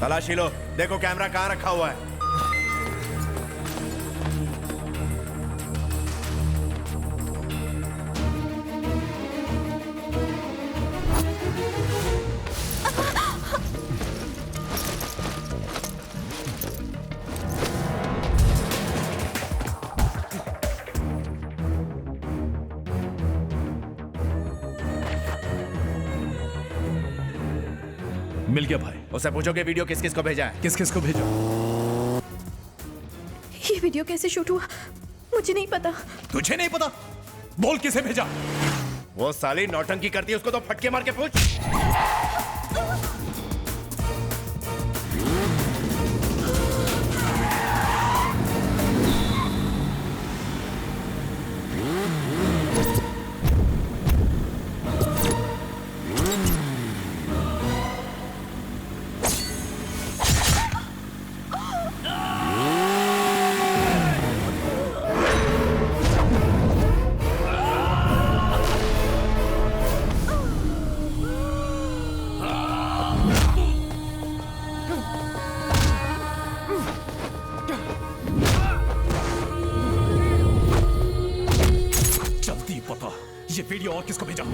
तलाशी लो, देखो कैमरा कहाँ रखा हुआ है। मिल गया भाई। उससे पूछो कि वीडियो किस किस को भेजा है। किस किस को भेजा? ये वीडियो कैसे शूट हुआ मुझे नहीं पता। तुझे नहीं पता? बोल किसे भेजा। वो साली नौटंकी करती है, उसको तो फटके मार के पूछ। ये वीडियो और किसको भेजा?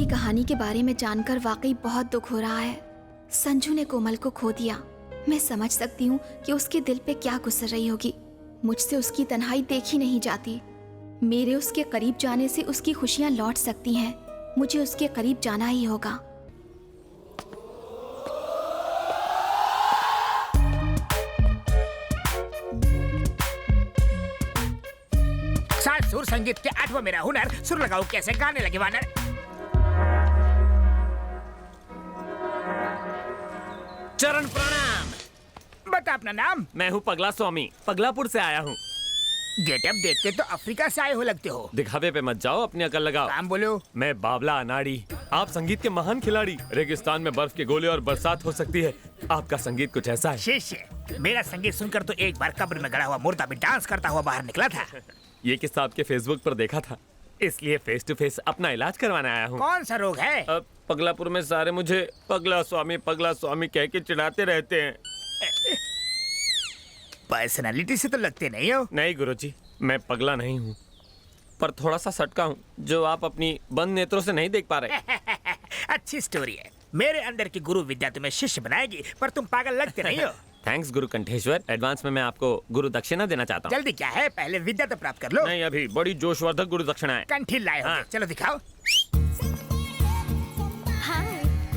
की कहानी के बारे में जानकर वाकई बहुत दुख हो रहा है। संजू ने कोमल को खो दिया। मैं समझ सकती हूँ कि उसके दिल पे क्या गुजर रही होगी। मुझसे उसकी तन्हाई देखी नहीं जाती। मेरे उसके करीब जाने से उसकी खुशियाँ लौट सकती हैं। मुझे उसके करीब जाना ही होगा। सुर संगीत के 8वां मेरा हुनर, सुर लगाओ कैसे गाने लगे वानर। चरण प्रणाम। बता अपना नाम। मैं हूँ पगला स्वामी, पगलापुर से आया हूँ। गेटअप देखते तो अफ्रीका से आए हो लगते हो। दिखावे पे मत जाओ, अपनी अकल लगाओ। काम बोलो। मैं बाबला अनाड़ी, आप संगीत के महान खिलाड़ी। रेगिस्तान में बर्फ के गोले और बरसात हो सकती है, आपका संगीत कुछ ऐसा है। शिष्य, मेरा संगीत सुनकर तो एक बार कब्र में गड़ा हुआ मुर्दा भी डांस करता हुआ बाहर निकला था। ये किस्सा आपके फेसबुक पर देखा था, इसलिए फेस टू फेस अपना इलाज करवाने आया हूँ। कौन सा रोग है? पगलापुर में सारे मुझे पगला स्वामी कह के चिढ़ाते रहते हैं। पर्सनालिटी से तो लगते नहीं हो। नहीं गुरुजी, मैं पगला नहीं हूँ, पर थोड़ा सा सटका हूँ जो आप अपनी बंद नेत्रों से नहीं देख पा रहे। अच्छी स्टोरी है। मेरे अंदर की गुरु विद्या तुम्हें शिष्य बनाएगी, पर तुम पागल लगते नहीं हो। थैंक्स गुरु कंठेश्वर। एडवांस में मैं आपको गुरु दक्षिणा देना चाहता हूँ। जल्दी क्या है, पहले विद्या तो प्राप्त कर लो। नहीं, अभी बड़ी जोशवर्धक गुरु दक्षिणा है। कंठी लाए होंगे। हाँ। चलो दिखाओ।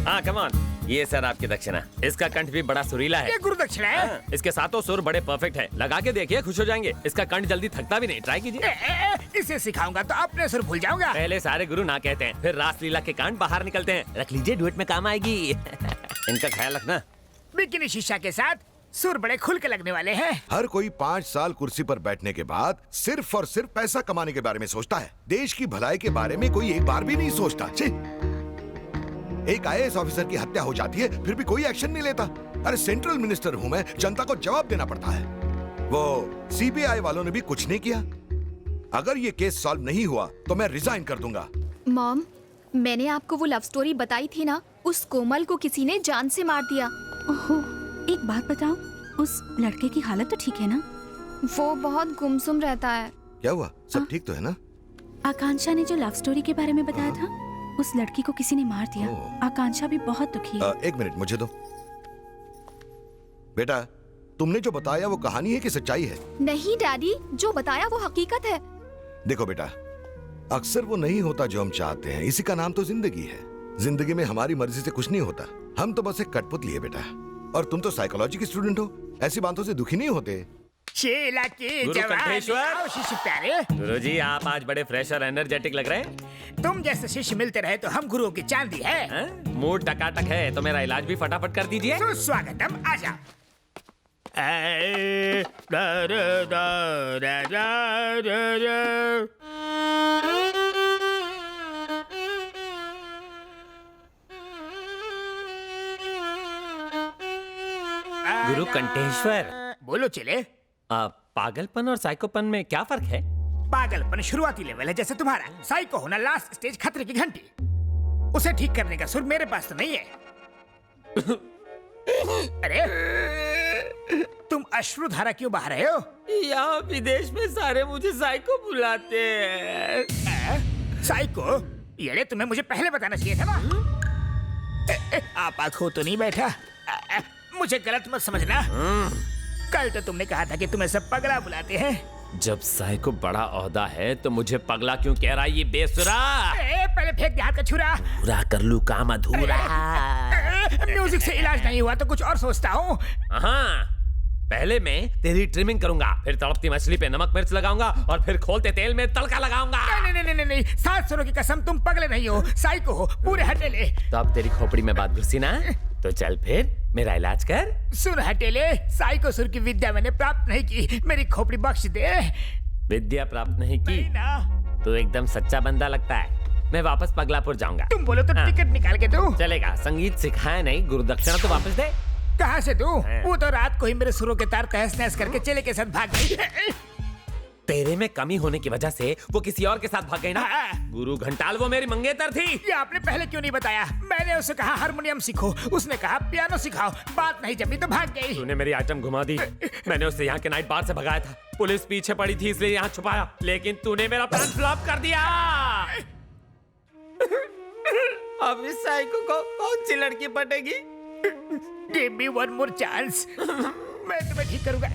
हाँ कम ऑन, ये सर आपकी दक्षिणा। इसका कंठ भी बड़ा सुरीला है। ये गुरु दक्षिणा है। हाँ, इसके सातों सुर बड़े परफेक्ट है। लगा के देखिए, खुश हो जाएंगे। इसका कंठ जल्दी थकता भी नहीं, ट्राई कीजिए। इसे सिखाऊंगा तो अपने सुर भूल जाऊंगा। पहले सारे गुरु ना कहते हैं, फिर रासलीला के कांड बाहर निकलते हैं। रख लीजिए, डुएट में काम आएगी। इनका ख्याल रखना। बिकिनी शीशा के साथ सुर बड़े खुल के लगने वाले हैं। हर कोई 5 साल कुर्सी पर बैठने के बाद सिर्फ और सिर्फ पैसा कमाने के बारे में सोचता है। देश की भलाई के बारे में कोई एक बार भी नहीं सोचता। छी! एक IAS ऑफिसर की हत्या हो जाती है, फिर भी कोई एक्शन नहीं लेता। अरे सेंट्रल मिनिस्टर हूं मैं, जनता को जवाब देना पड़ता है। वो CBI वालों ने भी कुछ नहीं किया। अगर ये केस सॉल्व नहीं हुआ तो मैं रिजाइन कर दूंगा। मॉम, मैंने आपको वो लव स्टोरी बताई थी ना, उस कोमल को किसी ने जान से मार दिया। ओहो, एक बात बताओ, उस लड़के की हालत तो ठीक है ना? वो बहुत गुमसुम रहता है। क्या हुआ, सब ठीक तो है ना? आकांक्षा ने जो लव स्टोरी के बारे में बताया था, उस लड़की को किसी ने मार दिया। आकांक्षा भी बहुत दुखी है। एक मिनट मुझे दो। बेटा, तुमने जो बताया वो कहानी है कि सच्चाई है? नहीं डैडी, जो बताया वो हकीकत है। देखो बेटा, अक्सर वो नहीं होता जो हम चाहते हैं। इसी का नाम तो जिंदगी है। जिंदगी में हमारी मर्जी से कुछ नहीं होता। हम तो बस एक कठपुतली है बेटा। और तुम तो साइकोलॉजी की स्टूडेंट हो, ऐसी बातों से दुखी नहीं होते। शेला की गुरु जवानी। कंठेश्वर। आओ शिष्य प्यारे। गुरुजी, आप आज बड़े फ्रेश और एनर्जेटिक लग रहे हैं। तुम जैसे शिष्य मिलते रहे तो हम गुरुओं की चांदी है। हैं? मूड टकाटक है तो मेरा इलाज भी फटाफट कर दीजिए। सुस्वागतम, आजा। गुरु कंठेश्वर, बोलो चले। पागलपन और साइकोपन में क्या फर्क है? पागलपन शुरुआती लेवल है जैसे तुम्हारा। साइको होना लास्ट स्टेज, खतरे की घंटी। उसे ठीक करने का सुर मेरे पास तो नहीं है। अरे तुम अश्रुधारा क्यों बहा रहे हो? यहाँ विदेश में सारे मुझे साइको बुलाते हैं। साइको? ये तुम्हें मुझे पहले बताना चाहिए था ना। आप आंखों तो नहीं बैठा। मुझे गलत मत समझना। कल तो तुमने कहा था कि तुम्हें सब पगला बुलाते हैं। जब साइको बड़ा ओहदा है तो मुझे पगला क्यों कह रहा है ये बेसुरा? पहले फेंक दे हाथ का छुरा। पूरा कर लूं काम अधूरा। म्यूजिक से इलाज नहीं हुआ तो कुछ और सोचता हूँ। हाँ, पहले मैं तेरी ट्रिमिंग करूंगा, फिर तड़पती मछली पे नमक मिर्च लगाऊंगा और फिर खोलते तेल में तड़का लगाऊंगा। नहीं, 7 सुरों की कसम, तुम पगले नहीं हो, साइको हो, पूरे हटेले। तो अब तेरी खोपड़ी में बात घुसी ना, तो चल फिर मेरा इलाज कर। सुर हटेले, साइको सुर की विद्या मैंने प्राप्त नहीं की, मेरी खोपड़ी बख्श दे। विद्या प्राप्त नहीं की नहीं ना। तो एकदम सच्चा बंदा लगता है। मैं वापस पगलापुर जाऊंगा। तुम बोलो तो हाँ। टिकट निकाल के दो। चलेगा, संगीत सिखाया नहीं, गुरु दक्षिणा तो वापस दे। कहाँ से दूं? हाँ। वो तो रात को ही मेरे सुरों के तार तहस नहस करके चेले के साथ भाग गई। तेरे में कमी होने की वजह से वो किसी और के साथ भाग गई ना। हाँ। गुरु घंटाल वो मेरी मंगेतर थी। ये आपने पहले क्यों नहीं बताया? मैंने उसे कहा हारमोनियम सीखो, उसने कहा पियानो सिखाओ। बात नहीं जमी तो भाग गई। तूने मेरी आइटम घुमा दी। मैंने उसे यहाँ के नाइट बार से भगाया था। पुलिस पीछे पड़ी थी इसलिए यहाँ छुपाया, लेकिन तूने मेरा प्लान फ्लॉप कर दिया। अब इस साइको को कौन सी लड़की पटेगी? Give me one more chance, मैं तुम्हें ठीक करूंगा।